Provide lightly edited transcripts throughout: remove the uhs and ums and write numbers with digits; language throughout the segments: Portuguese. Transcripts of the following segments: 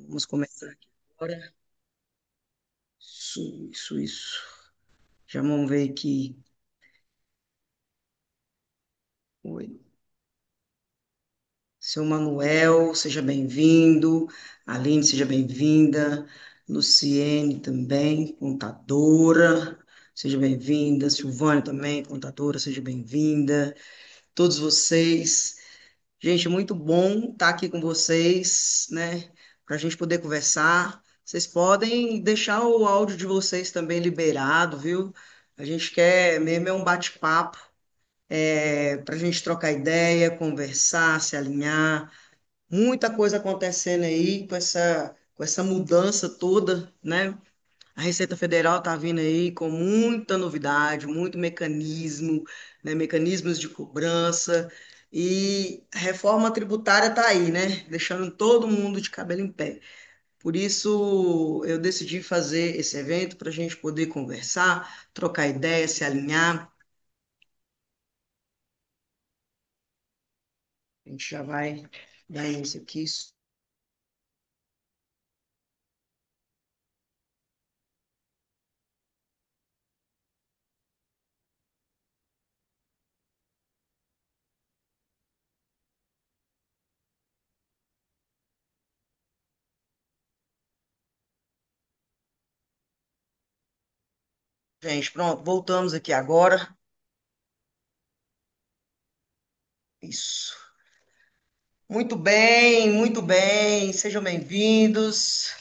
Vamos começar aqui agora. Isso. Já vamos ver aqui. Oi. Seu Manuel, seja bem-vindo. Aline, seja bem-vinda. Luciene também, contadora, seja bem-vinda. Silvânia também, contadora, seja bem-vinda. Todos vocês. Gente, é muito bom estar aqui com vocês, né? Para a gente poder conversar. Vocês podem deixar o áudio de vocês também liberado, viu? A gente quer mesmo é um bate-papo, para a gente trocar ideia, conversar, se alinhar. Muita coisa acontecendo aí com essa mudança toda, né? A Receita Federal está vindo aí com muita novidade, muito mecanismo, né, mecanismos de cobrança, e a reforma tributária está aí, né? Deixando todo mundo de cabelo em pé. Por isso, eu decidi fazer esse evento para a gente poder conversar, trocar ideia, se alinhar. A gente já vai dar início aqui. Gente, pronto, voltamos aqui agora. Isso. Muito bem, muito bem. Sejam bem-vindos.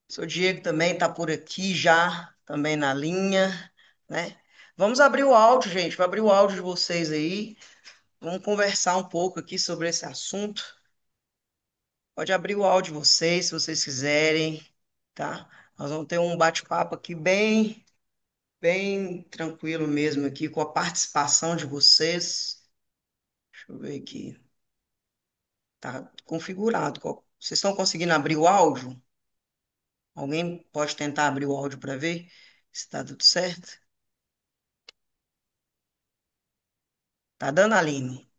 Seu Diego também está por aqui já, também na linha, né? Vamos abrir o áudio, gente. Vou abrir o áudio de vocês aí. Vamos conversar um pouco aqui sobre esse assunto. Pode abrir o áudio de vocês, se vocês quiserem, tá? Nós vamos ter um bate-papo aqui bem tranquilo mesmo aqui, com a participação de vocês. Deixa eu ver aqui. Tá configurado. Vocês estão conseguindo abrir o áudio? Alguém pode tentar abrir o áudio para ver se está tudo certo? Tá dando, Aline?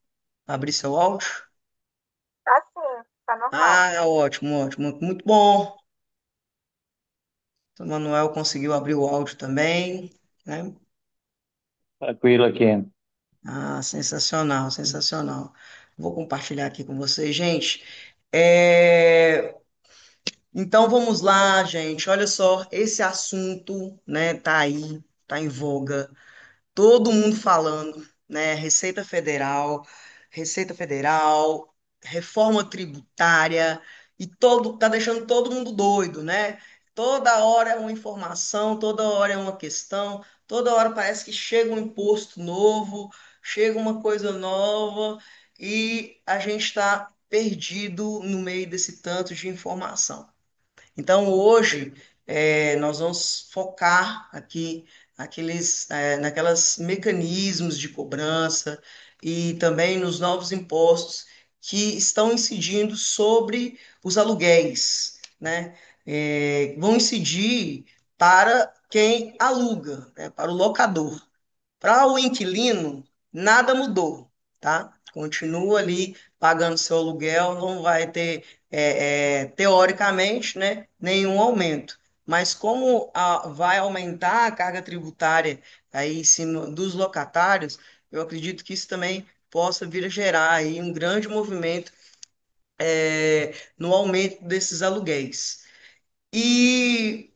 Abrir seu áudio? Tá sim, tá normal. Ah, é ótimo, ótimo. Muito bom. O Manuel conseguiu abrir o áudio também, né? Tranquilo aqui. Ah, sensacional, sensacional. Vou compartilhar aqui com vocês, gente. É, Então vamos lá, gente. Olha só, esse assunto, né, tá aí, tá em voga. Todo mundo falando, né? Receita Federal, reforma tributária, e tá deixando todo mundo doido, né? Toda hora é uma informação, toda hora é uma questão, toda hora parece que chega um imposto novo, chega uma coisa nova, e a gente está perdido no meio desse tanto de informação. Então, hoje, nós vamos focar aqui naquelas mecanismos de cobrança e também nos novos impostos que estão incidindo sobre os aluguéis, né? Vão incidir para quem aluga, né? Para o locador. Para o inquilino, nada mudou, tá? Continua ali pagando seu aluguel, não vai ter, teoricamente, né, nenhum aumento. Mas como vai aumentar a carga tributária aí em cima dos locatários, eu acredito que isso também possa vir a gerar aí um grande movimento, no aumento desses aluguéis. E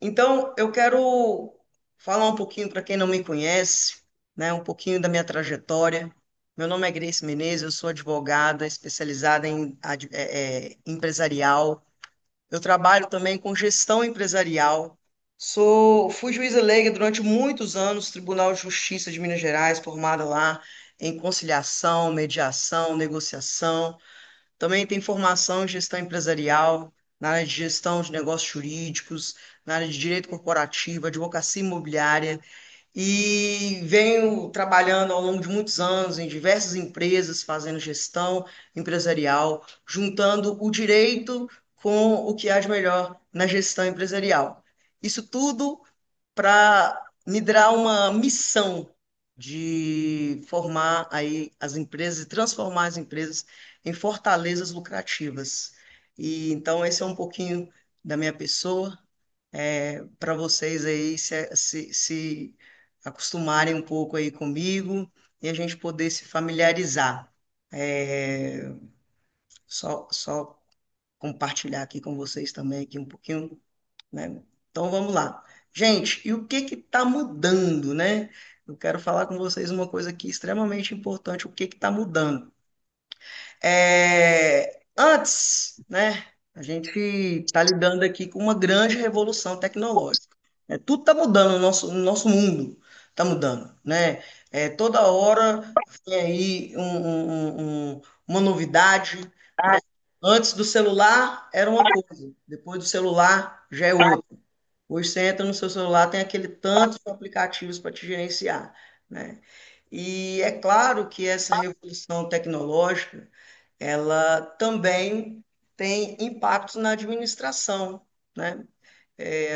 então eu quero falar um pouquinho para quem não me conhece, né, um pouquinho da minha trajetória. Meu nome é Grace Menezes, eu sou advogada especializada em empresarial. Eu trabalho também com gestão empresarial. Fui juíza leiga durante muitos anos, Tribunal de Justiça de Minas Gerais, formada lá em conciliação, mediação, negociação. Também tem formação em gestão empresarial, na área de gestão de negócios jurídicos, na área de direito corporativo, advocacia imobiliária, e venho trabalhando ao longo de muitos anos em diversas empresas, fazendo gestão empresarial, juntando o direito com o que há de melhor na gestão empresarial. Isso tudo para me dar uma missão de formar aí as empresas e transformar as empresas em fortalezas lucrativas. E então esse é um pouquinho da minha pessoa, para vocês aí se acostumarem um pouco aí comigo e a gente poder se familiarizar. É, só compartilhar aqui com vocês também aqui um pouquinho, né? Então vamos lá. Gente, e o que que está mudando, né? Eu quero falar com vocês uma coisa aqui extremamente importante, o que que está mudando. Antes, né, a gente está lidando aqui com uma grande revolução tecnológica. Tudo está mudando no nosso mundo, está mudando, né? Toda hora vem aí uma novidade, né? Antes do celular era uma coisa, depois do celular já é outra. Hoje você entra no seu celular, tem aquele tanto de aplicativos para te gerenciar, né? E é claro que essa revolução tecnológica ela também tem impactos na administração, né?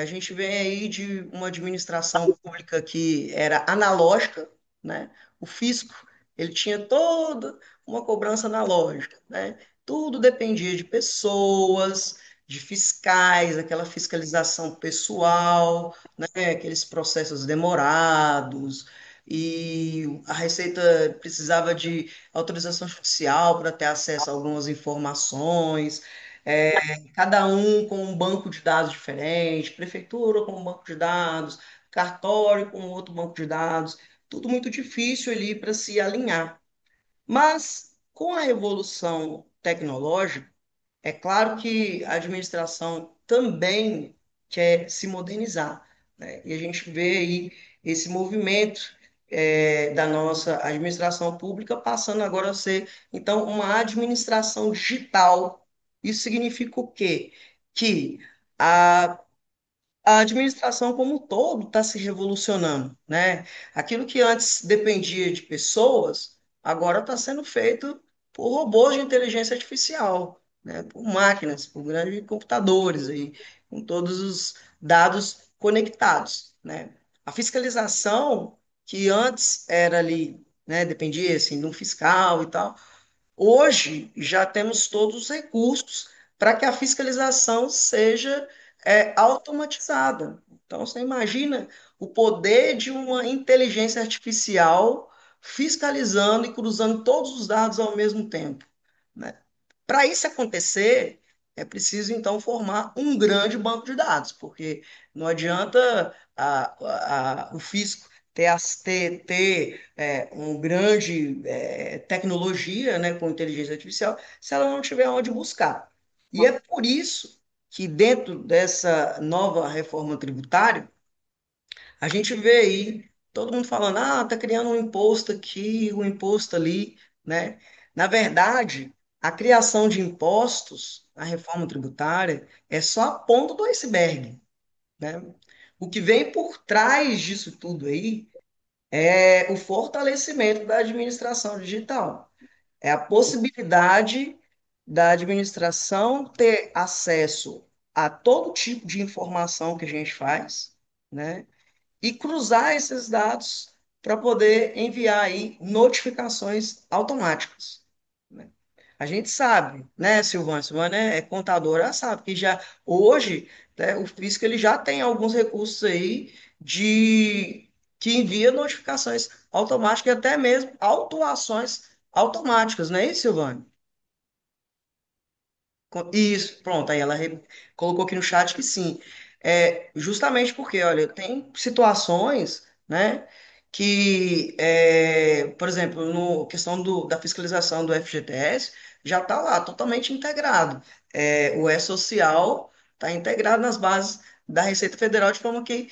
A gente vem aí de uma administração pública que era analógica, né? O fisco, ele tinha toda uma cobrança analógica, né? Tudo dependia de pessoas, de fiscais, aquela fiscalização pessoal, né? Aqueles processos demorados, e a Receita precisava de autorização judicial para ter acesso a algumas informações. Cada um com um banco de dados diferente, prefeitura com um banco de dados, cartório com outro banco de dados, tudo muito difícil ali para se alinhar. Mas com a evolução tecnológica, é claro que a administração também quer se modernizar, né? E a gente vê aí esse movimento da nossa administração pública passando agora a ser, então, uma administração digital. Isso significa o quê? Que a a administração como um todo está se revolucionando, né? Aquilo que antes dependia de pessoas, agora está sendo feito por robôs de inteligência artificial, né? Por máquinas, por grandes computadores aí, com todos os dados conectados, né? A fiscalização que antes era ali, né? Dependia assim de um fiscal e tal. Hoje já temos todos os recursos para que a fiscalização seja automatizada. Então, você imagina o poder de uma inteligência artificial fiscalizando e cruzando todos os dados ao mesmo tempo, né? Para isso acontecer, é preciso então formar um grande banco de dados, porque não adianta o fisco ter um grande tecnologia, né, com inteligência artificial, se ela não tiver onde buscar. E é por isso que dentro dessa nova reforma tributária, a gente vê aí todo mundo falando, tá criando um imposto aqui, um imposto ali, né? Na verdade, a criação de impostos, a reforma tributária, é só a ponta do iceberg, né? O que vem por trás disso tudo aí é o fortalecimento da administração digital. É a possibilidade da administração ter acesso a todo tipo de informação que a gente faz, né? E cruzar esses dados para poder enviar aí notificações automáticas, né? A gente sabe, né, Silvana? Silvana é contadora, ela sabe que já hoje, né, o Fisco ele já tem alguns recursos aí de que envia notificações automáticas e até mesmo autuações automáticas, não é isso, Silvana? Isso, pronto. Aí ela colocou aqui no chat que sim. Justamente porque, olha, tem situações, né, que, por exemplo, no questão da fiscalização do FGTS, já está lá totalmente integrado. O E-Social está integrado nas bases da Receita Federal, de forma que,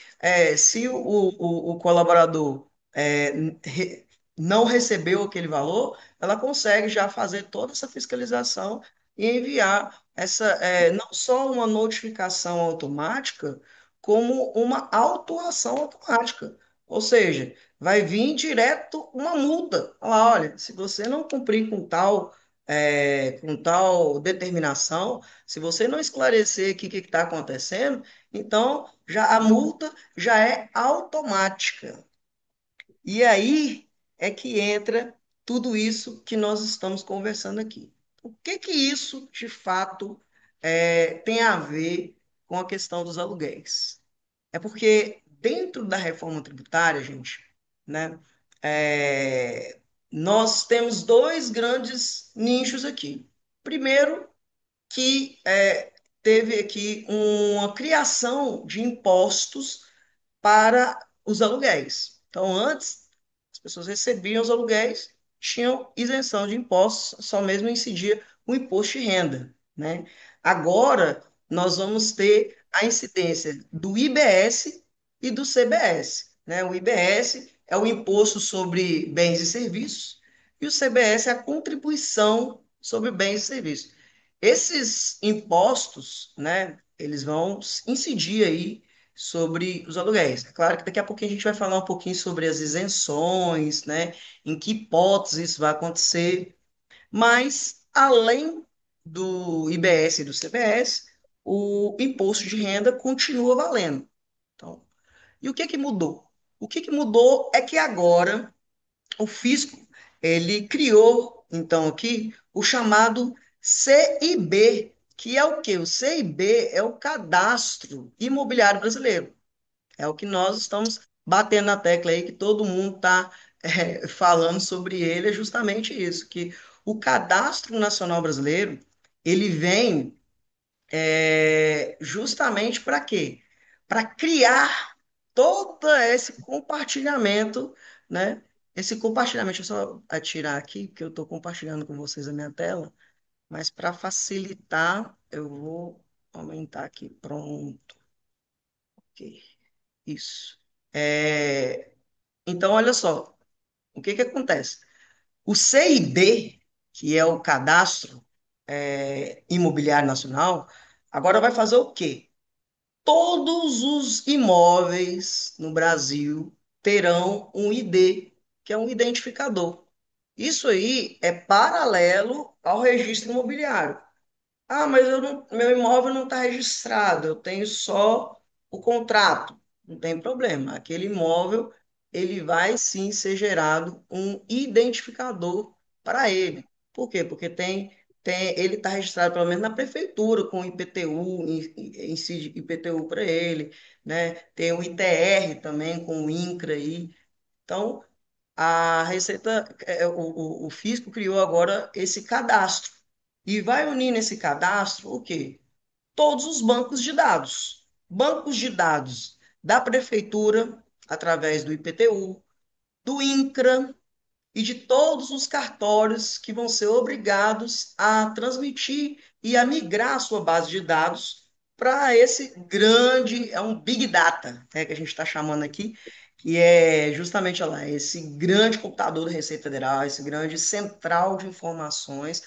se o colaborador não recebeu aquele valor, ela consegue já fazer toda essa fiscalização e enviar não só uma notificação automática, como uma autuação automática. Ou seja, vai vir direto uma multa. Olha, se você não cumprir com tal determinação, se você não esclarecer aqui o que está acontecendo, então já a multa já é automática. E aí é que entra tudo isso que nós estamos conversando aqui. O que que isso de fato tem a ver com a questão dos aluguéis. É porque dentro da reforma tributária, gente, né, é, nós temos dois grandes nichos aqui. Primeiro, que teve aqui uma criação de impostos para os aluguéis. Então, antes, as pessoas recebiam os aluguéis, tinham isenção de impostos, só mesmo incidia o imposto de renda, né? Agora, nós vamos ter a incidência do IBS e do CBS, né? O IBS é o imposto sobre bens e serviços e o CBS é a contribuição sobre bens e serviços. Esses impostos, né, eles vão incidir aí sobre os aluguéis. É claro que daqui a pouquinho a gente vai falar um pouquinho sobre as isenções, né? Em que hipótese isso vai acontecer. Mas, além do IBS e do CBS, o imposto de renda continua valendo. Então, e o que que mudou? O que que mudou é que agora o fisco ele criou então aqui o chamado CIB, que é o quê? O CIB é o Cadastro Imobiliário Brasileiro. É o que nós estamos batendo na tecla aí, que todo mundo está falando sobre ele, é justamente isso, que o Cadastro Nacional Brasileiro, ele vem justamente para quê? Para criar todo esse compartilhamento, né? Esse compartilhamento, deixa eu só atirar aqui, que eu estou compartilhando com vocês a minha tela, mas para facilitar, eu vou aumentar aqui. Pronto. Ok. Isso. Então, olha só, o que que acontece? O CIB, que é o Cadastro Imobiliário Nacional, agora vai fazer o quê? Todos os imóveis no Brasil terão um ID, que é um identificador. Isso aí é paralelo ao registro imobiliário. Ah, mas meu imóvel não está registrado, eu tenho só o contrato. Não tem problema. Aquele imóvel, ele vai sim ser gerado um identificador para ele. Por quê? Porque ele está registrado pelo menos na prefeitura, com IPTU, incide IPTU para ele, né? Tem o ITR também, com o INCRA aí. Então, a Receita, o Fisco criou agora esse cadastro. E vai unir nesse cadastro o quê? Todos os bancos de dados. Bancos de dados da Prefeitura, através do IPTU, do INCRA e de todos os cartórios que vão ser obrigados a transmitir e a migrar a sua base de dados para esse grande, é um Big Data, né, que a gente está chamando aqui, que é justamente olha lá, esse grande computador da Receita Federal, esse grande central de informações,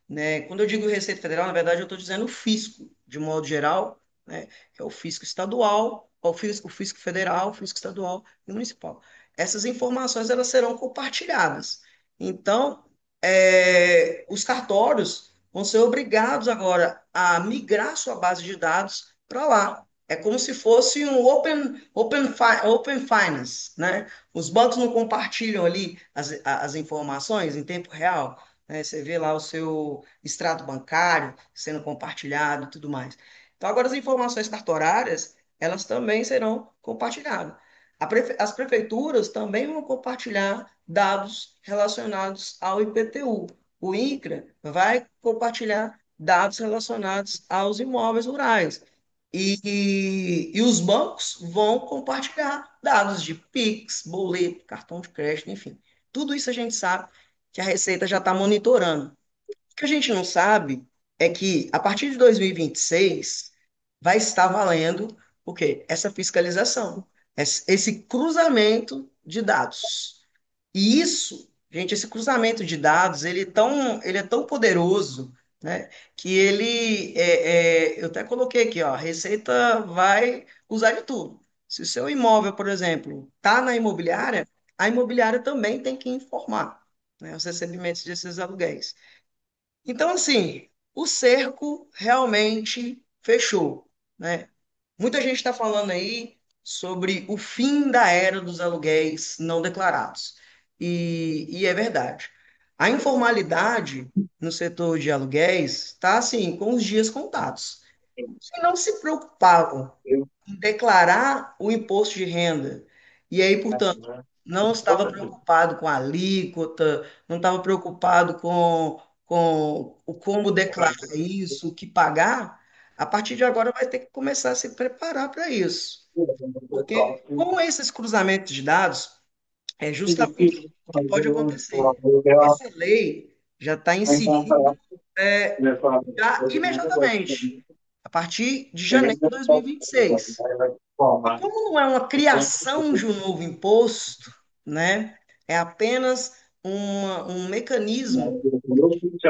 né? Quando eu digo Receita Federal, na verdade, eu estou dizendo o fisco, de modo geral, né? Que é o fisco estadual, o fisco federal, o fisco estadual e municipal. Essas informações elas serão compartilhadas. Então, os cartórios vão ser obrigados agora a migrar sua base de dados para lá. É como se fosse um open finance, né? Os bancos não compartilham ali as informações em tempo real, né? Você vê lá o seu extrato bancário sendo compartilhado e tudo mais. Então, agora as informações cartorárias, elas também serão compartilhadas. As prefeituras também vão compartilhar dados relacionados ao IPTU. O INCRA vai compartilhar dados relacionados aos imóveis rurais. E os bancos vão compartilhar dados de Pix, boleto, cartão de crédito, enfim. Tudo isso a gente sabe que a Receita já está monitorando. O que a gente não sabe é que, a partir de 2026, vai estar valendo o quê? Essa fiscalização, esse cruzamento de dados. E isso, gente, esse cruzamento de dados, ele é tão poderoso, né, que eu até coloquei aqui, ó, a Receita vai usar de tudo. Se o seu imóvel, por exemplo, está na imobiliária, a imobiliária também tem que informar, né, os recebimentos desses aluguéis. Então, assim, o cerco realmente fechou, né? Muita gente está falando aí sobre o fim da era dos aluguéis não declarados. E é verdade. A informalidade no setor de aluguéis está assim, com os dias contados. Se não se preocupavam em declarar o imposto de renda, e aí, portanto, não estava preocupado com a alíquota, não estava preocupado com o como declarar isso, o que pagar, a partir de agora vai ter que começar a se preparar para isso. Porque com esses cruzamentos de dados, é justamente o que pode acontecer. Essa lei já está incidindo já imediatamente, a partir de janeiro de 2026. E como não é uma criação de um novo imposto, né, é apenas um mecanismo de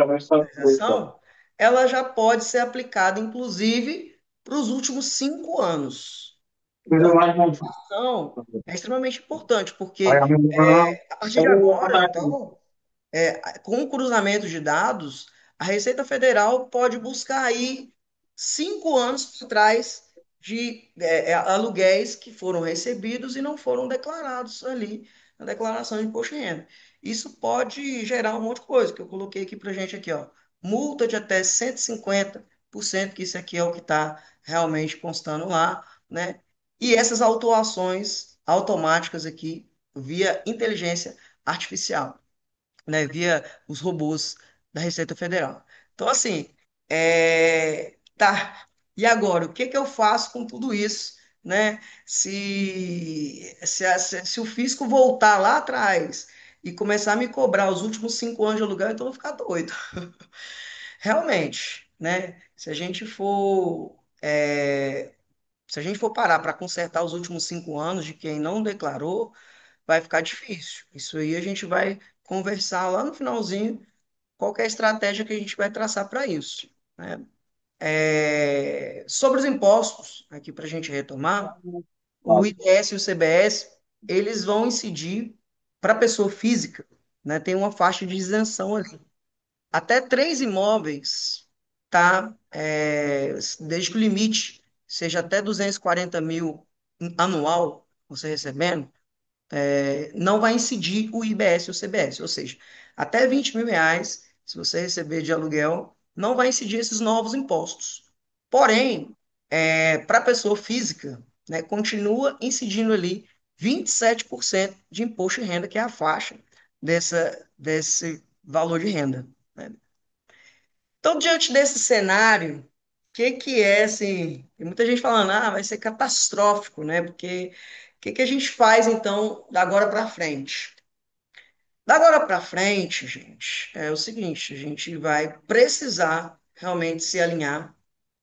ação, ela já pode ser aplicada, inclusive, para os últimos 5 anos. Então, a ação é extremamente importante, porque a partir de agora, então, com o cruzamento de dados, a Receita Federal pode buscar aí 5 anos por trás de aluguéis que foram recebidos e não foram declarados ali na declaração de imposto de renda. Isso pode gerar um monte de coisa, que eu coloquei aqui para gente aqui, ó. Multa de até 150%, que isso aqui é o que está realmente constando lá, né? E essas autuações automáticas aqui via inteligência artificial, né, via os robôs da Receita Federal. Então, assim, tá. E agora, o que que eu faço com tudo isso, né? Se o fisco voltar lá atrás e começar a me cobrar os últimos 5 anos de aluguel, então eu vou ficar doido. Realmente, né? Se a gente for parar para consertar os últimos 5 anos de quem não declarou, vai ficar difícil. Isso aí a gente vai conversar lá no finalzinho qual que é a estratégia que a gente vai traçar para isso, né? Sobre os impostos, aqui para a gente retomar, o ITS e o CBS, eles vão incidir para a pessoa física, né? Tem uma faixa de isenção ali. Até 3 imóveis, tá? Desde que o limite seja até 240 mil anual, você recebendo, não vai incidir o IBS e o CBS, ou seja, até 20 mil reais, se você receber de aluguel, não vai incidir esses novos impostos. Porém, para a pessoa física, né, continua incidindo ali 27% de imposto de renda, que é a faixa desse valor de renda, né? Então, diante desse cenário, o que que é, assim, tem muita gente falando, vai ser catastrófico, né? Porque o que que a gente faz, então, da agora para frente? Da agora para frente, gente, é o seguinte, a gente vai precisar realmente se alinhar,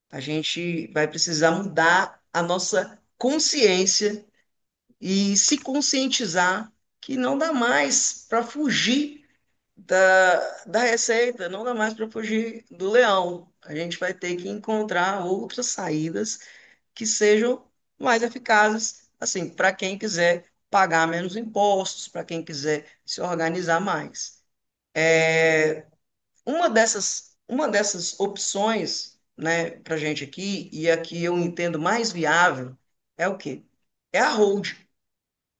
a gente vai precisar mudar a nossa consciência e se conscientizar que não dá mais para fugir da receita, não dá mais para fugir do leão. A gente vai ter que encontrar outras saídas que sejam mais eficazes, assim, para quem quiser pagar menos impostos, para quem quiser se organizar mais. Uma dessas opções, né, para a gente aqui, e aqui eu entendo mais viável, é o quê? É a hold.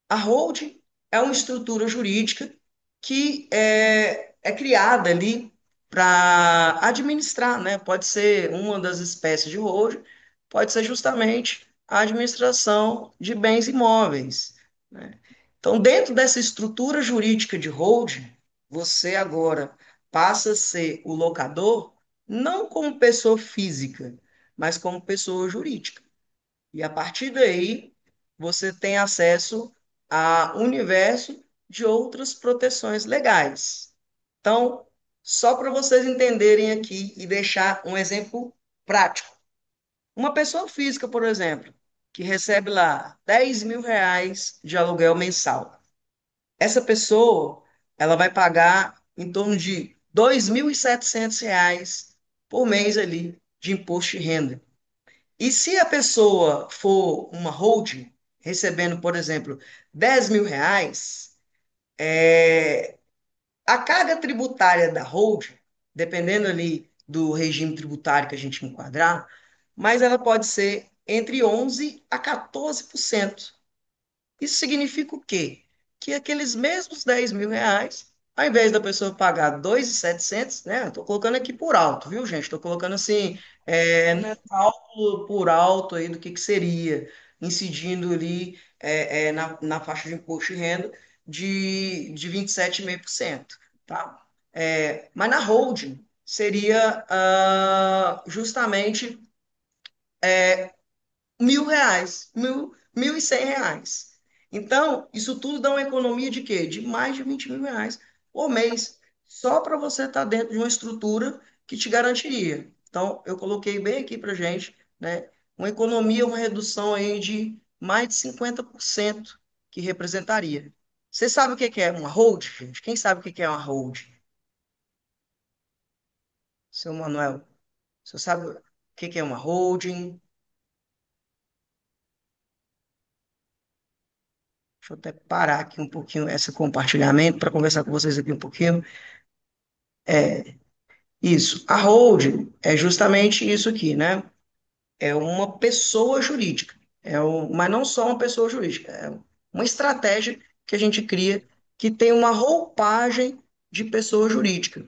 A holding é uma estrutura jurídica que é criada ali para administrar, né? Pode ser uma das espécies de holding, pode ser justamente a administração de bens imóveis, né? Então, dentro dessa estrutura jurídica de holding, você agora passa a ser o locador não como pessoa física, mas como pessoa jurídica. E a partir daí, você tem acesso a um universo de outras proteções legais. Então, só para vocês entenderem aqui e deixar um exemplo prático. Uma pessoa física, por exemplo, que recebe lá 10 mil reais de aluguel mensal. Essa pessoa, ela vai pagar em torno de 2.700 reais por mês ali de imposto de renda. E se a pessoa for uma holding, recebendo, por exemplo, 10 mil reais, a carga tributária da holding, dependendo ali do regime tributário que a gente enquadrar, mas ela pode ser entre 11 a 14%. Isso significa o quê? Que aqueles mesmos 10 mil reais Ao invés da pessoa pagar 2.700, né? Estou colocando aqui por alto, viu, gente? Estou colocando assim, no cálculo por alto aí do que seria, incidindo ali na faixa de imposto de renda de 27,5%, tá? Mas na holding seria justamente R$ 1.000, 1.100 reais. Então, isso tudo dá uma economia de quê? De mais de R$ 20.000 por mês, só para você estar dentro de uma estrutura que te garantiria. Então, eu coloquei bem aqui para gente, né? Uma economia, uma redução aí de mais de 50% que representaria. Você sabe o que que é uma hold, gente? Quem sabe o que que é uma hold? Seu Manuel, você sabe o que que é uma holding? Deixa eu até parar aqui um pouquinho esse compartilhamento para conversar com vocês aqui um pouquinho. Isso. A holding é justamente isso aqui, né? É uma pessoa jurídica. Mas não só uma pessoa jurídica, é uma estratégia que a gente cria que tem uma roupagem de pessoa jurídica.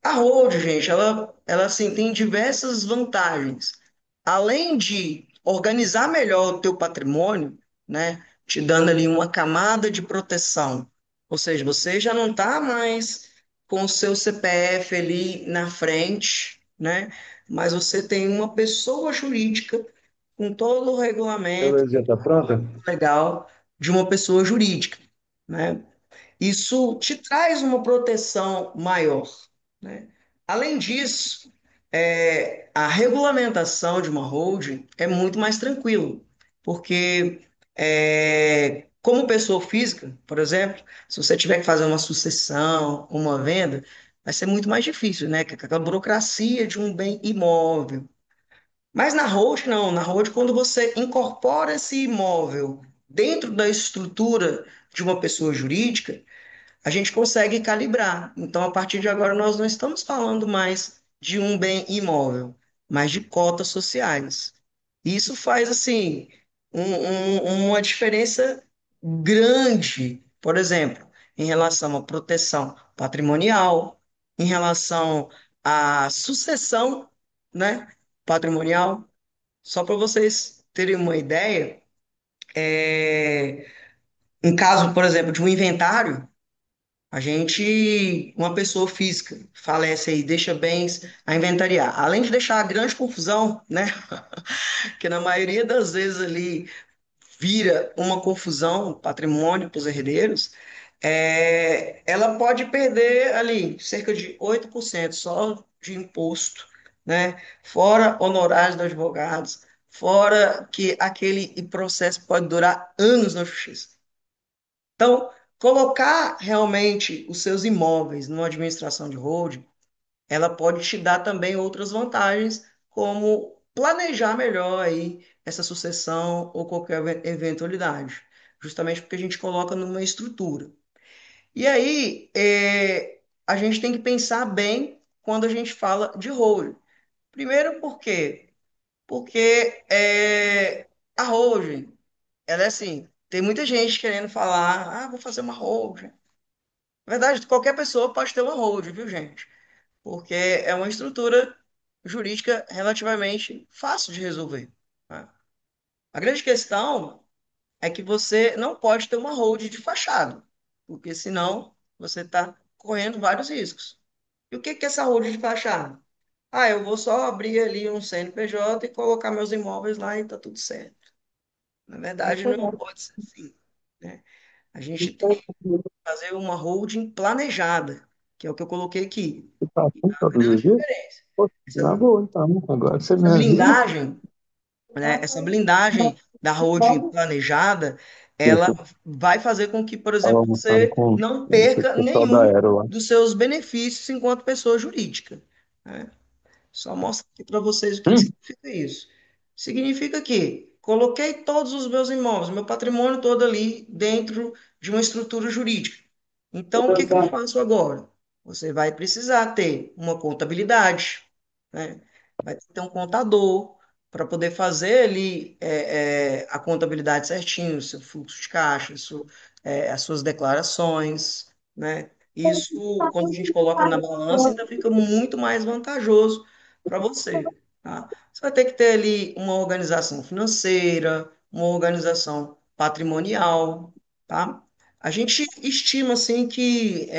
A Hold, gente, ela assim, tem diversas vantagens. Além de organizar melhor o teu patrimônio, né, te dando ali uma camada de proteção. Ou seja, você já não está mais com o seu CPF ali na frente, né, mas você tem uma pessoa jurídica com todo o regulamento Teologia tá pronta? legal de uma pessoa jurídica, né? Isso te traz uma proteção maior, né? Além disso, a regulamentação de uma holding é muito mais tranquilo, porque como pessoa física, por exemplo, se você tiver que fazer uma sucessão, uma venda, vai ser muito mais difícil, né? Que aquela burocracia de um bem imóvel. Mas na hold, não. Na hold, quando você incorpora esse imóvel dentro da estrutura de uma pessoa jurídica, a gente consegue calibrar. Então, a partir de agora, nós não estamos falando mais de um bem imóvel, mas de cotas sociais. Isso faz, assim, uma diferença grande, por exemplo, em relação à proteção patrimonial, em relação à sucessão, né, patrimonial. Só para vocês terem uma ideia, em caso, por exemplo, de um inventário, uma pessoa física, falece aí, deixa bens a inventariar. Além de deixar a grande confusão, né? Que na maioria das vezes ali vira uma confusão, patrimônio para os herdeiros, ela pode perder ali cerca de 8% só de imposto, né? Fora honorários dos advogados, fora que aquele processo pode durar anos na justiça. Então, colocar realmente os seus imóveis numa administração de holding, ela pode te dar também outras vantagens, como planejar melhor aí essa sucessão ou qualquer eventualidade, justamente porque a gente coloca numa estrutura. E aí, a gente tem que pensar bem quando a gente fala de holding. Primeiro, por quê? Porque a holding, ela é assim, tem muita gente querendo falar, vou fazer uma holding. Na verdade, qualquer pessoa pode ter uma holding, viu, gente? Porque é uma estrutura jurídica relativamente fácil de resolver, tá? A grande questão é que você não pode ter uma holding de fachada, porque senão você está correndo vários riscos. E o que que é essa holding de fachada? Eu vou só abrir ali um CNPJ e colocar meus imóveis lá e tá tudo certo. Na verdade, não pode ser assim, né? A gente tem que fazer uma holding planejada, que é o que eu coloquei aqui. Você tá E assim a todos os grande dias? diferença. Pô, na Essa, boa, então. Agora você me essa avisa. blindagem, né, essa blindagem da holding planejada, ela Deixa. vai fazer com que, por Tava exemplo, almoçando você com não o perca pessoal da nenhum Aero lá. dos seus benefícios enquanto pessoa jurídica, né? Só mostro aqui para vocês o que que Hum? significa isso. Significa que coloquei todos os meus imóveis, meu patrimônio todo ali dentro de uma estrutura jurídica. Então, o que que eu faço agora? Você vai precisar ter uma contabilidade, né? Vai ter um contador, para poder fazer ali a contabilidade certinho, o seu fluxo de caixa, as suas declarações, né? Isso, quando a gente coloca na balança, ainda fica muito mais vantajoso para você, tá? Você vai ter que ter ali uma organização financeira, uma organização patrimonial, tá? A gente estima assim que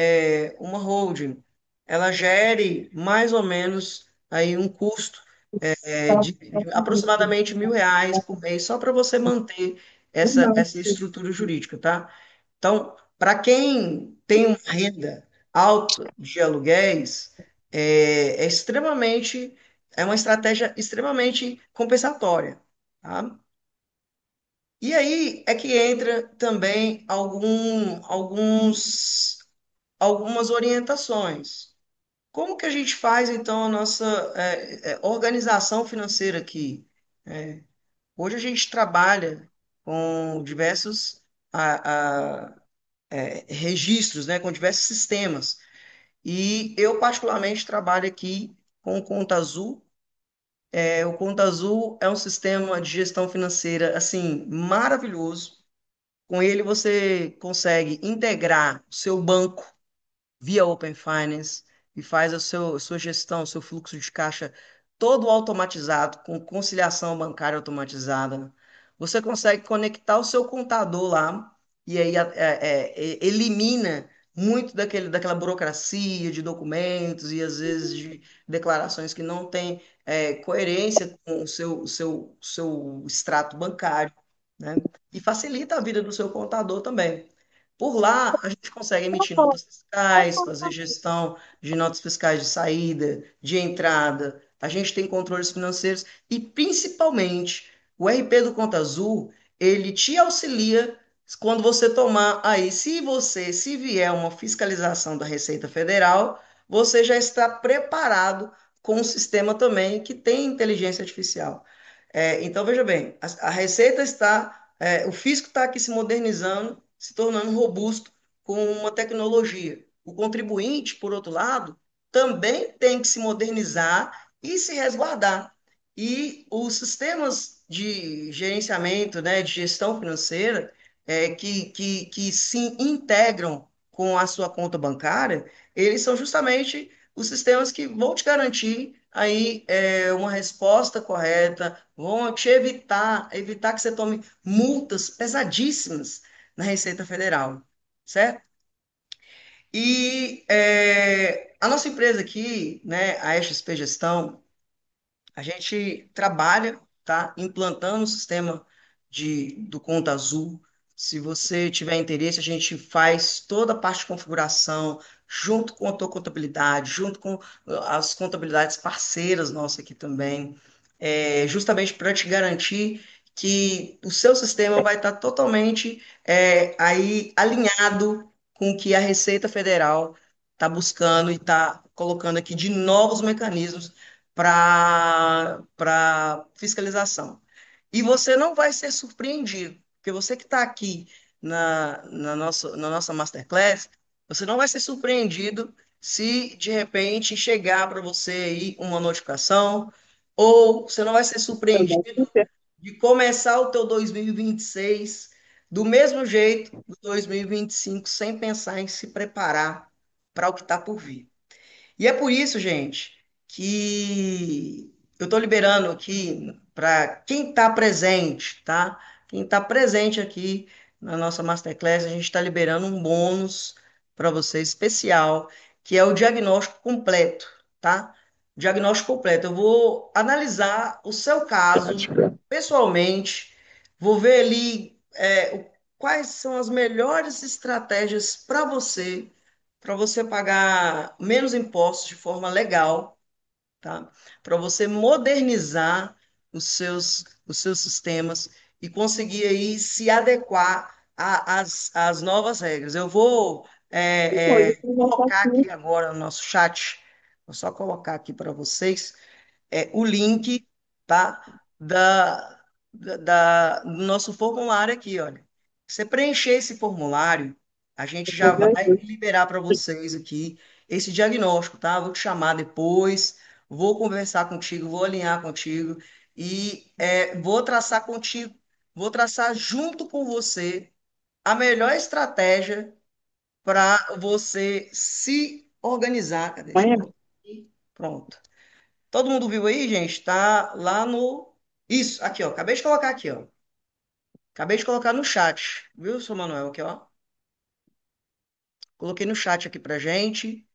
uma holding ela gere mais ou menos aí um custo de aproximadamente R$ 1.000 por mês só para você manter essa estrutura jurídica, tá? Então, para quem tem uma renda alta de aluguéis, é uma estratégia extremamente compensatória, tá? E aí é que entra também algumas orientações. Como que a gente faz, então, a nossa organização financeira aqui? É, hoje a gente trabalha com diversos registros, né, com diversos sistemas. E eu, particularmente, trabalho aqui com o Conta Azul. O Conta Azul é um sistema de gestão financeira, assim, maravilhoso. Com ele você consegue integrar o seu banco via Open Finance e faz a sua gestão, o seu fluxo de caixa todo automatizado, com conciliação bancária automatizada. Você consegue conectar o seu contador lá e aí elimina muito daquela burocracia de documentos e às vezes de declarações que não têm coerência com o seu extrato bancário, né? E facilita a vida do seu contador também. Por lá, a gente consegue emitir notas fiscais, fazer gestão de notas fiscais de saída, de entrada. A gente tem controles financeiros e, principalmente, o RP do Conta Azul, ele te auxilia quando você tomar aí, se vier uma fiscalização da Receita Federal, você já está preparado com um sistema também que tem inteligência artificial. Então, veja bem, a Receita o fisco está aqui se modernizando, se tornando robusto com uma tecnologia. O contribuinte, por outro lado, também tem que se modernizar e se resguardar. E os sistemas de gerenciamento, né, de gestão financeira, que se integram com a sua conta bancária, eles são justamente os sistemas que vão te garantir aí uma resposta correta, vão te evitar que você tome multas pesadíssimas na Receita Federal, certo? E a nossa empresa aqui, né, a XP Gestão, a gente trabalha, tá, implantando o sistema do Conta Azul. Se você tiver interesse, a gente faz toda a parte de configuração, junto com a tua contabilidade, junto com as contabilidades parceiras nossas aqui também, justamente para te garantir que o seu sistema vai estar totalmente aí alinhado com o que a Receita Federal está buscando e está colocando aqui de novos mecanismos para fiscalização. E você não vai ser surpreendido, porque você que está aqui na nossa Masterclass, você não vai ser surpreendido se de repente chegar para você aí uma notificação, ou você não vai ser surpreendido de começar o teu 2026 do mesmo jeito do 2025, sem pensar em se preparar para o que está por vir. E é por isso, gente, que eu estou liberando aqui para quem está presente, tá? Quem está presente aqui na nossa Masterclass, a gente está liberando um bônus para você especial, que é o diagnóstico completo, tá? Diagnóstico completo. Eu vou analisar o seu caso Prática. pessoalmente, vou ver ali quais são as melhores estratégias para você pagar menos impostos de forma legal, tá? Para você modernizar os seus sistemas e conseguir aí se adequar às novas regras. Eu vou colocar aqui agora no nosso chat, vou só colocar aqui para vocês o link, tá? Do nosso formulário aqui, olha. Você preencher esse formulário, a gente já vai liberar para vocês aqui esse diagnóstico, tá? Vou te chamar depois, vou conversar contigo, vou alinhar contigo e vou traçar contigo, vou traçar junto com você a melhor estratégia para você se organizar. Cadê? Deixa eu Amanhã. botar aqui. Pronto. Todo mundo viu aí, gente? Tá lá no. Isso, aqui, ó. Acabei de colocar aqui, ó. Acabei de colocar no chat. Viu, seu Manuel? Aqui, ó. Coloquei no chat aqui pra gente.